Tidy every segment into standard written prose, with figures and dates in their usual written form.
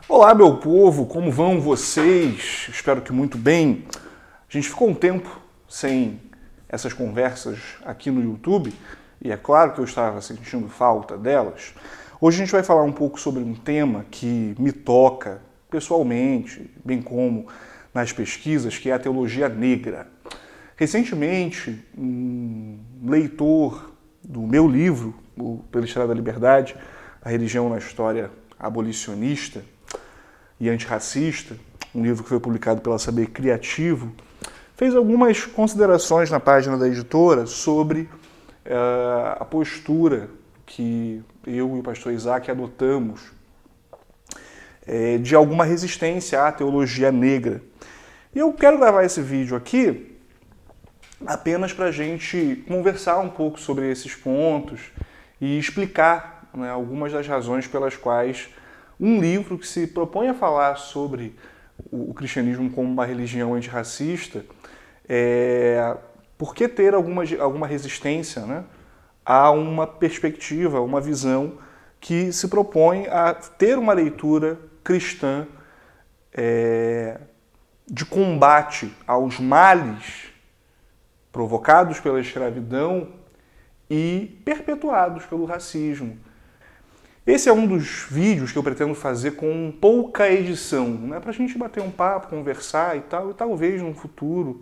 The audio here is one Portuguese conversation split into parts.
Olá, meu povo, como vão vocês? Espero que muito bem. A gente ficou um tempo sem essas conversas aqui no YouTube e é claro que eu estava sentindo falta delas. Hoje a gente vai falar um pouco sobre um tema que me toca pessoalmente, bem como nas pesquisas, que é a teologia negra. Recentemente, um leitor do meu livro, Pela Estrada da Liberdade, A Religião na História Abolicionista e Antirracista, um livro que foi publicado pela Saber Criativo, fez algumas considerações na página da editora sobre a postura que eu e o pastor Isaac adotamos de alguma resistência à teologia negra. E eu quero gravar esse vídeo aqui apenas para a gente conversar um pouco sobre esses pontos e explicar, né, algumas das razões pelas quais um livro que se propõe a falar sobre o cristianismo como uma religião antirracista, por que ter alguma resistência, né, a uma perspectiva, uma visão que se propõe a ter uma leitura cristã de combate aos males provocados pela escravidão e perpetuados pelo racismo. Esse é um dos vídeos que eu pretendo fazer com pouca edição, né? Para a gente bater um papo, conversar e tal, e talvez no futuro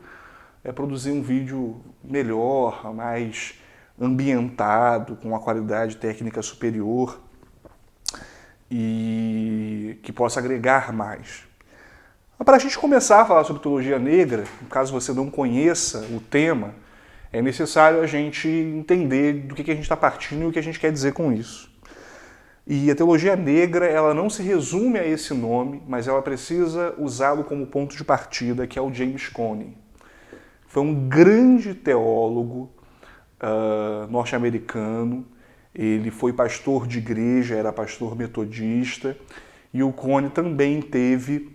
produzir um vídeo melhor, mais ambientado, com uma qualidade técnica superior e que possa agregar mais. Para a gente começar a falar sobre teologia negra, caso você não conheça o tema, é necessário a gente entender do que a gente está partindo e o que a gente quer dizer com isso. E a teologia negra, ela não se resume a esse nome, mas ela precisa usá-lo como ponto de partida, que é o James Cone. Foi um grande teólogo norte-americano, ele foi pastor de igreja, era pastor metodista, e o Cone também teve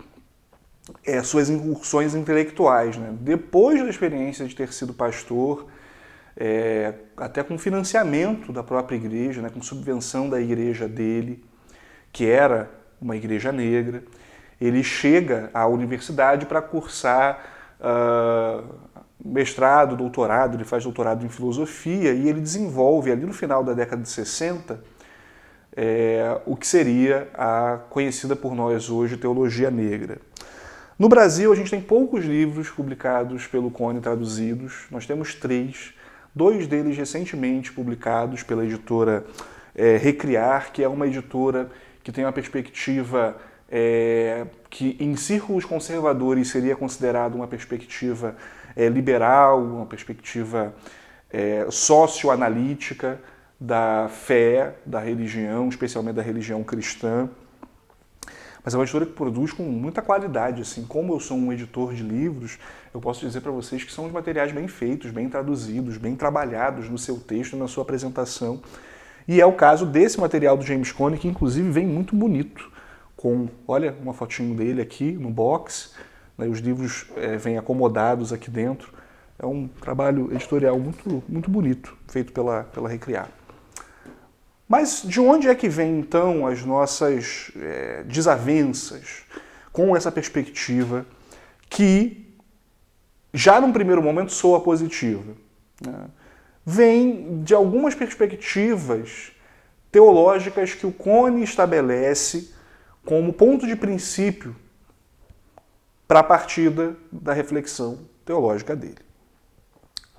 suas incursões intelectuais, né? Depois da experiência de ter sido pastor, até com financiamento da própria igreja, né, com subvenção da igreja dele, que era uma igreja negra, ele chega à universidade para cursar mestrado, doutorado, ele faz doutorado em filosofia e ele desenvolve ali no final da década de 60 o que seria a conhecida por nós hoje teologia negra. No Brasil, a gente tem poucos livros publicados pelo Cone traduzidos, nós temos 3, 2 deles recentemente publicados pela editora Recriar, que é uma editora que tem uma perspectiva que em círculos conservadores seria considerada uma perspectiva liberal, uma perspectiva socioanalítica da fé, da religião, especialmente da religião cristã. Mas é uma editora que produz com muita qualidade. Assim, como eu sou um editor de livros, eu posso dizer para vocês que são os materiais bem feitos, bem traduzidos, bem trabalhados no seu texto, na sua apresentação. E é o caso desse material do James Cone, que inclusive vem muito bonito. Olha, uma fotinho dele aqui no box, né, os livros vêm acomodados aqui dentro. É um trabalho editorial muito, muito bonito, feito pela Recriar. Mas de onde é que vem, então, as nossas desavenças com essa perspectiva que, já num primeiro momento, soa positiva, né? Vem de algumas perspectivas teológicas que o Cone estabelece como ponto de princípio para a partida da reflexão teológica dele.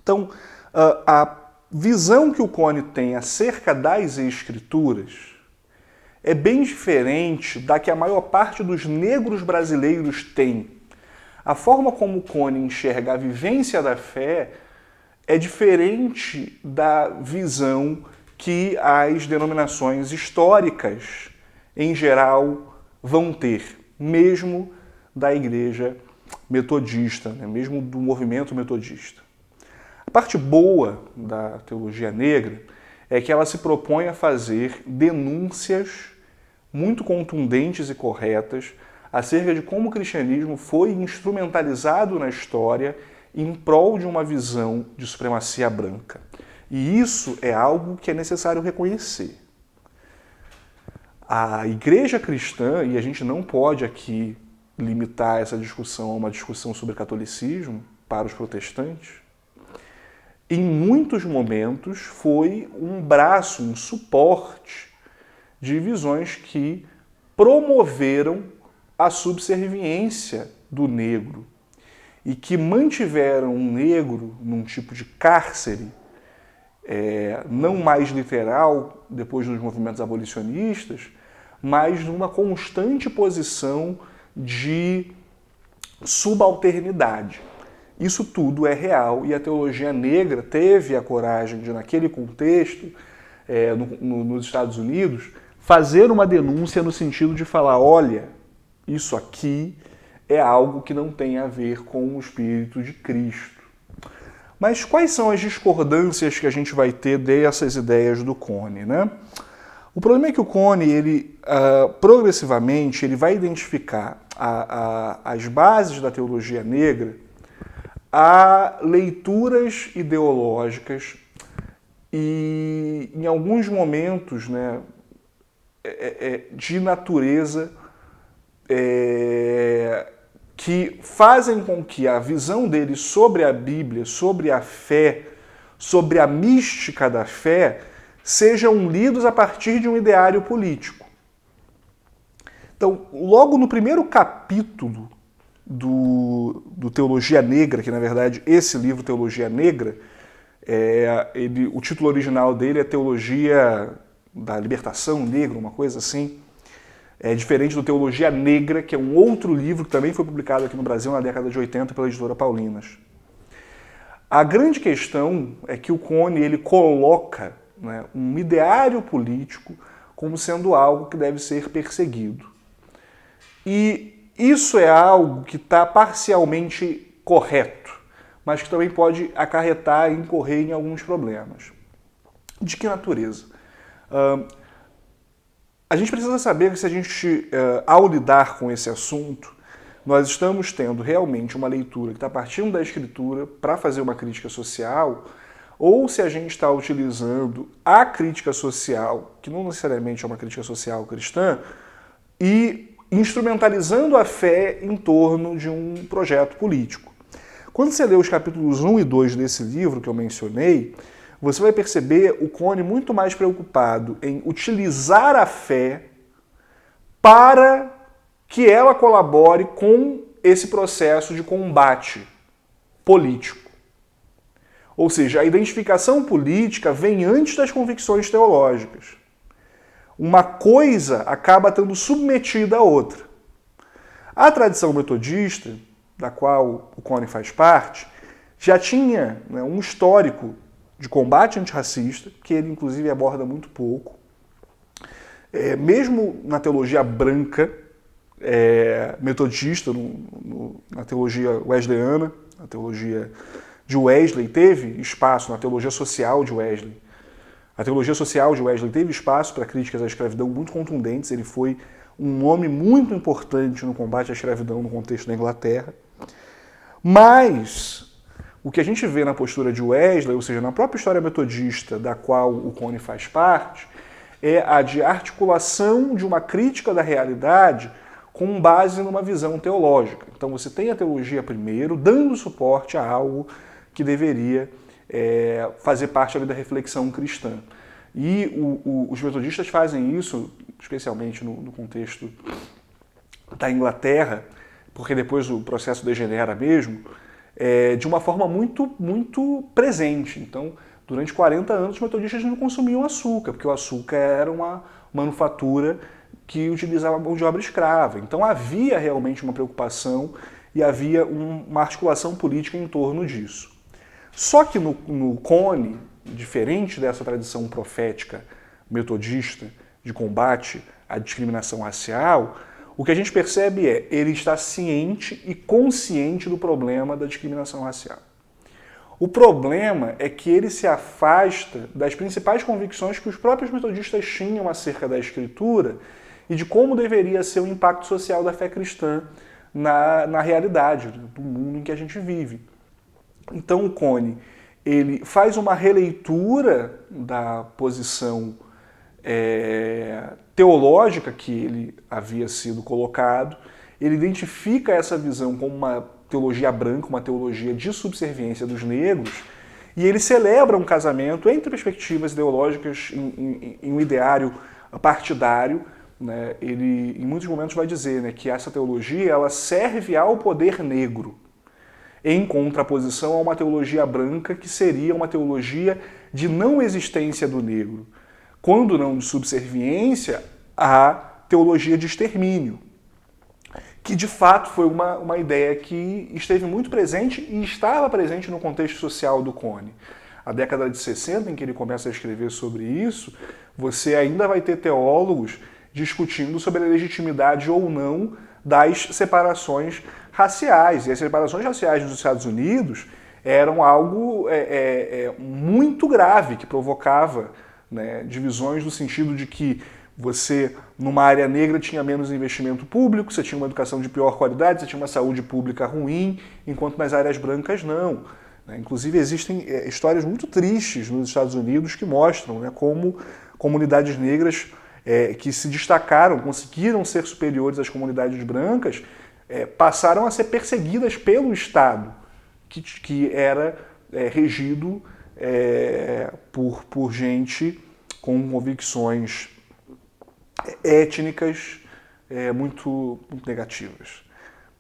Então, a visão que o Cone tem acerca das Escrituras é bem diferente da que a maior parte dos negros brasileiros tem. A forma como o Cone enxerga a vivência da fé é diferente da visão que as denominações históricas, em geral, vão ter, mesmo da igreja metodista, né? Mesmo do movimento metodista. A parte boa da teologia negra é que ela se propõe a fazer denúncias muito contundentes e corretas acerca de como o cristianismo foi instrumentalizado na história em prol de uma visão de supremacia branca. E isso é algo que é necessário reconhecer. A igreja cristã, e a gente não pode aqui limitar essa discussão a uma discussão sobre catolicismo para os protestantes, em muitos momentos foi um braço, um suporte de visões que promoveram a subserviência do negro e que mantiveram o negro num tipo de cárcere, não mais literal, depois dos movimentos abolicionistas, mas numa constante posição de subalternidade. Isso tudo é real e a teologia negra teve a coragem de, naquele contexto, nos Estados Unidos, fazer uma denúncia no sentido de falar, olha, isso aqui é algo que não tem a ver com o Espírito de Cristo. Mas quais são as discordâncias que a gente vai ter dessas ideias do Cone, né? O problema é que o Cone, ele, progressivamente, ele vai identificar as bases da teologia negra a leituras ideológicas e, em alguns momentos, né, de natureza que fazem com que a visão dele sobre a Bíblia, sobre a fé, sobre a mística da fé, sejam lidos a partir de um ideário político. Então, logo no primeiro capítulo do Teologia Negra, que na verdade esse livro Teologia Negra, o título original dele é Teologia da Libertação Negra, uma coisa assim, é diferente do Teologia Negra, que é um outro livro que também foi publicado aqui no Brasil na década de 80 pela editora Paulinas. A grande questão é que o Cone ele coloca, né, um ideário político como sendo algo que deve ser perseguido. E isso é algo que está parcialmente correto, mas que também pode acarretar e incorrer em alguns problemas. De que natureza? A gente precisa saber que se a gente, ao lidar com esse assunto, nós estamos tendo realmente uma leitura que está partindo da Escritura para fazer uma crítica social, ou se a gente está utilizando a crítica social, que não necessariamente é uma crítica social cristã, e instrumentalizando a fé em torno de um projeto político. Quando você lê os capítulos 1 e 2 desse livro que eu mencionei, você vai perceber o Cone muito mais preocupado em utilizar a fé para que ela colabore com esse processo de combate político. Ou seja, a identificação política vem antes das convicções teológicas. Uma coisa acaba estando submetida à outra. A tradição metodista, da qual o Cone faz parte, já tinha, né, um histórico de combate antirracista, que ele inclusive aborda muito pouco. Mesmo na teologia branca, metodista, na teologia wesleyana, na teologia de Wesley, teve espaço na teologia social de Wesley. A teologia social de Wesley teve espaço para críticas à escravidão muito contundentes, ele foi um nome muito importante no combate à escravidão no contexto da Inglaterra. Mas o que a gente vê na postura de Wesley, ou seja, na própria história metodista da qual o Cone faz parte, é a de articulação de uma crítica da realidade com base numa visão teológica. Então você tem a teologia primeiro, dando suporte a algo que deveria fazer parte ali da reflexão cristã. E os metodistas fazem isso, especialmente no contexto da Inglaterra, porque depois o processo degenera mesmo, de uma forma muito, muito presente. Então, durante 40 anos, os metodistas não consumiam açúcar, porque o açúcar era uma manufatura que utilizava mão de obra escrava. Então, havia realmente uma preocupação e havia uma articulação política em torno disso. Só que no Cone, diferente dessa tradição profética metodista de combate à discriminação racial, o que a gente percebe ele está ciente e consciente do problema da discriminação racial. O problema é que ele se afasta das principais convicções que os próprios metodistas tinham acerca da Escritura e de como deveria ser o impacto social da fé cristã na realidade do mundo em que a gente vive. Então o Cone ele faz uma releitura da posição teológica que ele havia sido colocado. Ele identifica essa visão como uma teologia branca, uma teologia de subserviência dos negros, e ele celebra um casamento entre perspectivas ideológicas em um ideário partidário. Né? Ele, em muitos momentos, vai dizer, né, que essa teologia ela serve ao poder negro, em contraposição a uma teologia branca que seria uma teologia de não existência do negro, quando não de subserviência, à teologia de extermínio, que de fato foi uma ideia que esteve muito presente e estava presente no contexto social do Cone. A década de 60, em que ele começa a escrever sobre isso, você ainda vai ter teólogos discutindo sobre a legitimidade ou não das separações raciais. E as separações raciais nos Estados Unidos eram algo muito grave, que provocava, né, divisões no sentido de que você, numa área negra, tinha menos investimento público, você tinha uma educação de pior qualidade, você tinha uma saúde pública ruim, enquanto nas áreas brancas não. Inclusive existem histórias muito tristes nos Estados Unidos que mostram, né, como comunidades negras que se destacaram, conseguiram ser superiores às comunidades brancas, passaram a ser perseguidas pelo Estado, que era regido por gente com convicções étnicas muito negativas.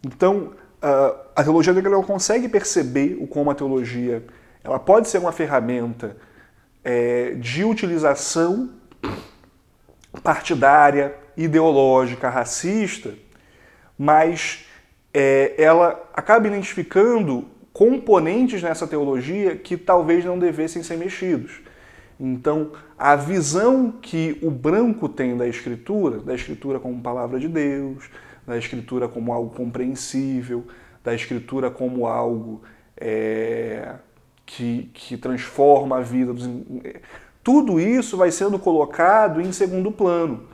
Então, a teologia negra ela consegue perceber como a teologia ela pode ser uma ferramenta de utilização partidária, ideológica, racista, mas ela acaba identificando componentes nessa teologia que talvez não devessem ser mexidos. Então, a visão que o branco tem da Escritura como palavra de Deus, da Escritura como algo compreensível, da Escritura como algo que transforma a vida dos... Tudo isso vai sendo colocado em segundo plano.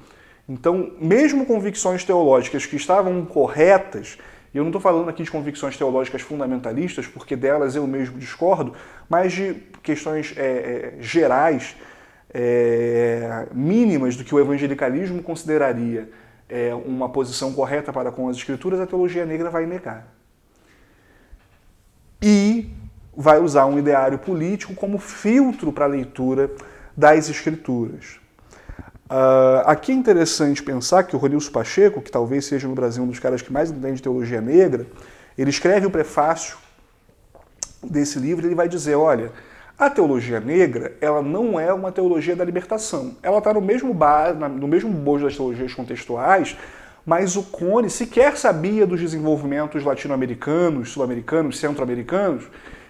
Então, mesmo convicções teológicas que estavam corretas, e eu não estou falando aqui de convicções teológicas fundamentalistas, porque delas eu mesmo discordo, mas de questões gerais, mínimas do que o evangelicalismo consideraria uma posição correta para com as Escrituras, a teologia negra vai negar. E vai usar um ideário político como filtro para a leitura das Escrituras. Aqui é interessante pensar que o Ronilson Pacheco, que talvez seja no Brasil um dos caras que mais entende teologia negra, ele escreve o prefácio desse livro e ele vai dizer, olha, a teologia negra ela não é uma teologia da libertação. Ela está no mesmo bojo das teologias contextuais, mas o Cone sequer sabia dos desenvolvimentos latino-americanos, sul-americanos, centro-americanos,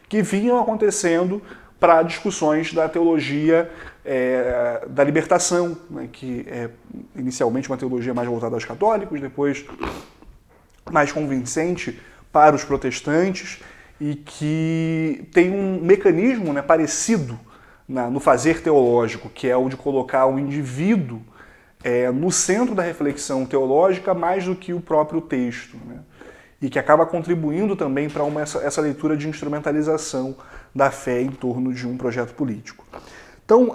que vinham acontecendo para discussões da teologia da libertação, né, que é inicialmente uma teologia mais voltada aos católicos, depois mais convincente para os protestantes, e que tem um mecanismo, né, parecido no fazer teológico, que é o de colocar o indivíduo no centro da reflexão teológica mais do que o próprio texto, né, e que acaba contribuindo também para essa leitura de instrumentalização da fé em torno de um projeto político. Então,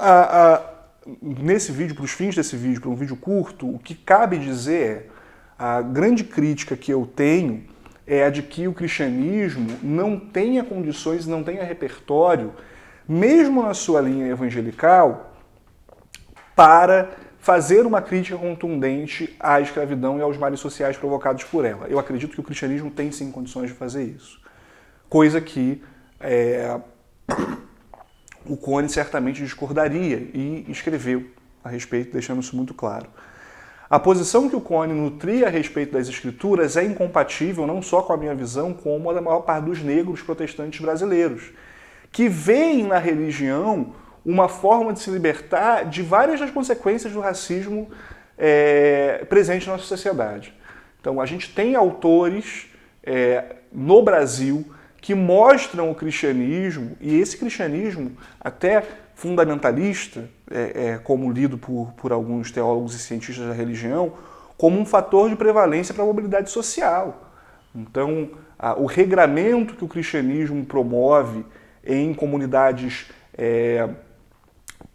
nesse vídeo, para os fins desse vídeo, para um vídeo curto, o que cabe dizer a grande crítica que eu tenho é a de que o cristianismo não tenha condições, não tenha repertório, mesmo na sua linha evangelical, para fazer uma crítica contundente à escravidão e aos males sociais provocados por ela. Eu acredito que o cristianismo tem sim condições de fazer isso. Coisa que o Cone certamente discordaria e escreveu a respeito, deixando isso muito claro. A posição que o Cone nutria a respeito das Escrituras é incompatível não só com a minha visão, como a da maior parte dos negros protestantes brasileiros, que veem na religião uma forma de se libertar de várias das consequências do racismo presente na nossa sociedade. Então, a gente tem autores no Brasil que mostram o cristianismo, e esse cristianismo até fundamentalista, como lido por alguns teólogos e cientistas da religião, como um fator de prevalência para a mobilidade social. Então, o regramento que o cristianismo promove em comunidades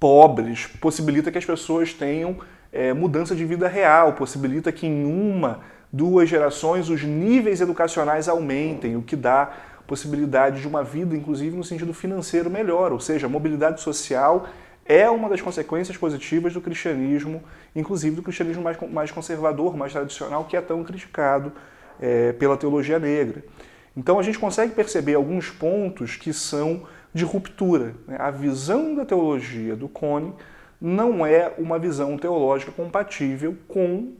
pobres, possibilita que as pessoas tenham mudança de vida real, possibilita que em 1, 2 gerações os níveis educacionais aumentem, o que dá possibilidade de uma vida, inclusive no sentido financeiro, melhor. Ou seja, a mobilidade social é uma das consequências positivas do cristianismo, inclusive do cristianismo mais conservador, mais tradicional, que é tão criticado pela teologia negra. Então a gente consegue perceber alguns pontos que são de ruptura. A visão da teologia do Cone não é uma visão teológica compatível com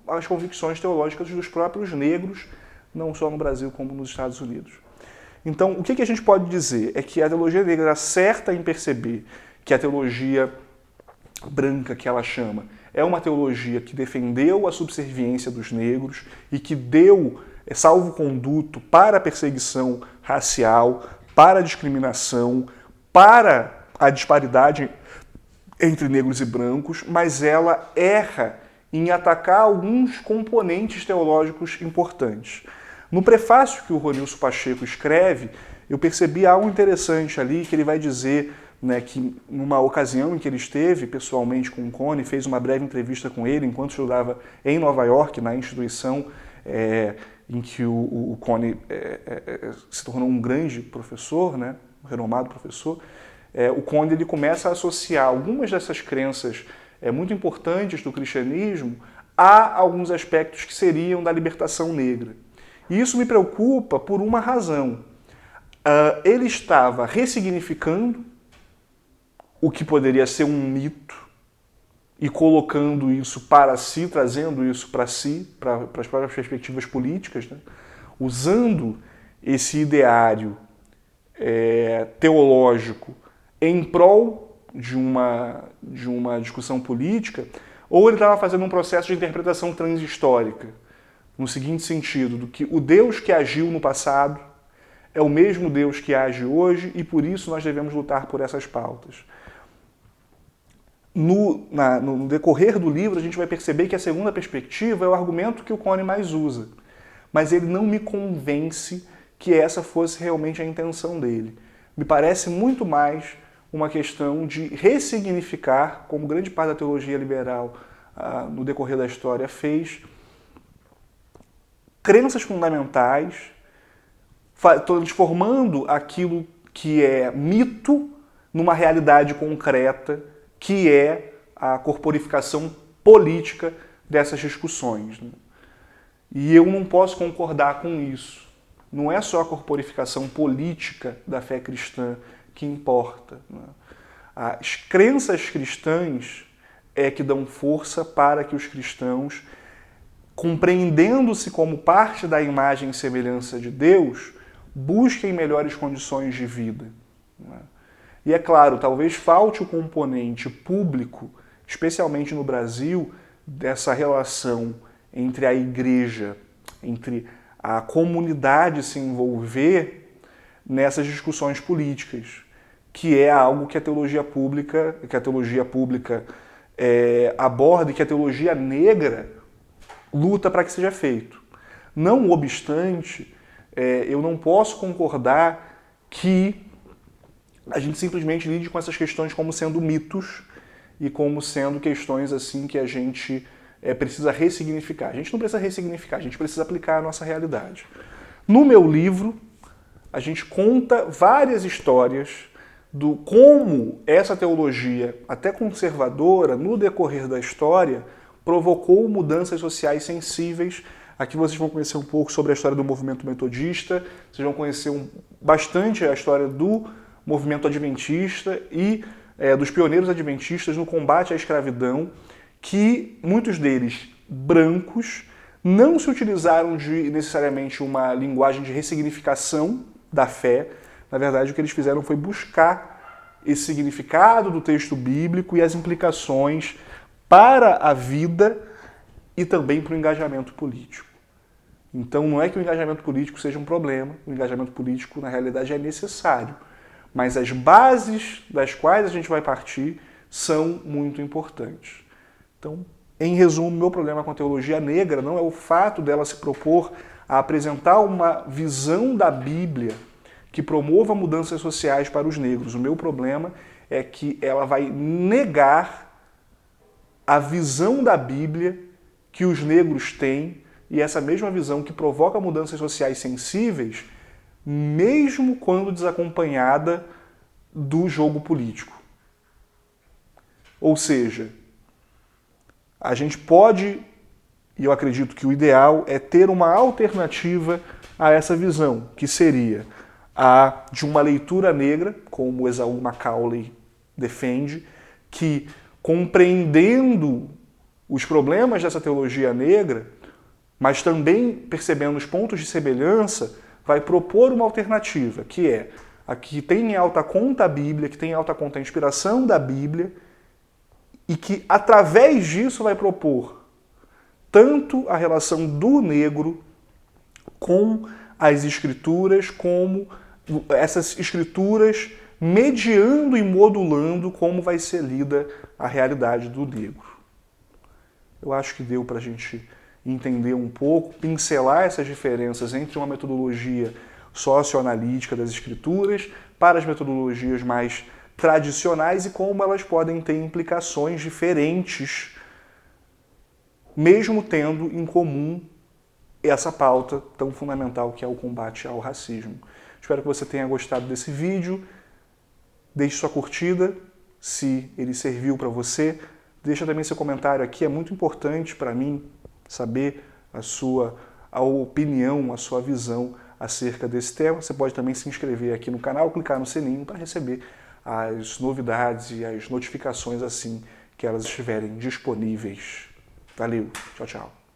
as convicções teológicas dos próprios negros, não só no Brasil como nos Estados Unidos. Então, o que a gente pode dizer é que a teologia negra acerta em perceber que a teologia branca, que ela chama, é uma teologia que defendeu a subserviência dos negros e que deu salvo-conduto para a perseguição racial, para a discriminação, para a disparidade entre negros e brancos, mas ela erra em atacar alguns componentes teológicos importantes. No prefácio que o Ronilson Pacheco escreve, eu percebi algo interessante ali, que ele vai dizer, né, que numa ocasião em que ele esteve pessoalmente com o Cone, fez uma breve entrevista com ele enquanto estudava em Nova York, na instituição em que o Cone se tornou um grande professor, né, um renomado professor. O Cone ele começa a associar algumas dessas crenças muito importantes do cristianismo a alguns aspectos que seriam da libertação negra. E isso me preocupa por uma razão. Ele estava ressignificando o que poderia ser um mito e colocando isso para si, trazendo isso para si, para as próprias perspectivas políticas, né? Usando esse ideário teológico em prol de uma discussão política, ou ele estava fazendo um processo de interpretação transhistórica, no seguinte sentido, do que o Deus que agiu no passado é o mesmo Deus que age hoje e por isso nós devemos lutar por essas pautas. No decorrer do livro, a gente vai perceber que a segunda perspectiva é o argumento que o Cone mais usa, mas ele não me convence que essa fosse realmente a intenção dele. Me parece muito mais uma questão de ressignificar, como grande parte da teologia liberal no decorrer da história fez, crenças fundamentais, transformando aquilo que é mito numa realidade concreta, que é a corporificação política dessas discussões. E eu não posso concordar com isso. Não é só a corporificação política da fé cristã que importa. As crenças cristãs é que dão força para que os cristãos, compreendendo-se como parte da imagem e semelhança de Deus, busquem melhores condições de vida. E é claro, talvez falte o componente público, especialmente no Brasil, dessa relação entre a igreja, entre a comunidade se envolver nessas discussões políticas, que é algo que a teologia pública aborda e que a teologia negra luta para que seja feito. Não obstante, eu não posso concordar que a gente simplesmente lide com essas questões como sendo mitos e como sendo questões assim que a gente precisa ressignificar. A gente não precisa ressignificar, a gente precisa aplicar a nossa realidade. No meu livro, a gente conta várias histórias do como essa teologia, até conservadora, no decorrer da história, provocou mudanças sociais sensíveis. Aqui vocês vão conhecer um pouco sobre a história do movimento metodista, vocês vão conhecer bastante a história do movimento adventista e dos pioneiros adventistas no combate à escravidão, que muitos deles brancos não se utilizaram de necessariamente uma linguagem de ressignificação da fé. Na verdade, o que eles fizeram foi buscar esse significado do texto bíblico e as implicações para a vida e também para o engajamento político. Então, não é que o engajamento político seja um problema, o engajamento político, na realidade, é necessário. Mas as bases das quais a gente vai partir são muito importantes. Então, em resumo, meu problema com a teologia negra não é o fato dela se propor a apresentar uma visão da Bíblia que promova mudanças sociais para os negros. O meu problema é que ela vai negar a visão da Bíblia que os negros têm, e essa mesma visão que provoca mudanças sociais sensíveis, mesmo quando desacompanhada do jogo político. Ou seja, a gente pode, e eu acredito que o ideal é ter uma alternativa a essa visão, que seria a de uma leitura negra, como o Esaú Macaulay defende, que, compreendendo os problemas dessa teologia negra, mas também percebendo os pontos de semelhança, vai propor uma alternativa, que é a que tem em alta conta a Bíblia, que tem em alta conta a inspiração da Bíblia, e que, através disso, vai propor tanto a relação do negro com as escrituras, como essas escrituras mediando e modulando como vai ser lida a realidade do negro. Eu acho que deu para a gente entender um pouco, pincelar essas diferenças entre uma metodologia socioanalítica das escrituras para as metodologias mais tradicionais e como elas podem ter implicações diferentes, mesmo tendo em comum essa pauta tão fundamental que é o combate ao racismo. Espero que você tenha gostado desse vídeo. Deixe sua curtida, se ele serviu para você. Deixa também seu comentário aqui, é muito importante para mim saber a opinião, a sua visão acerca desse tema. Você pode também se inscrever aqui no canal, clicar no sininho para receber as novidades e as notificações assim que elas estiverem disponíveis. Valeu, tchau, tchau.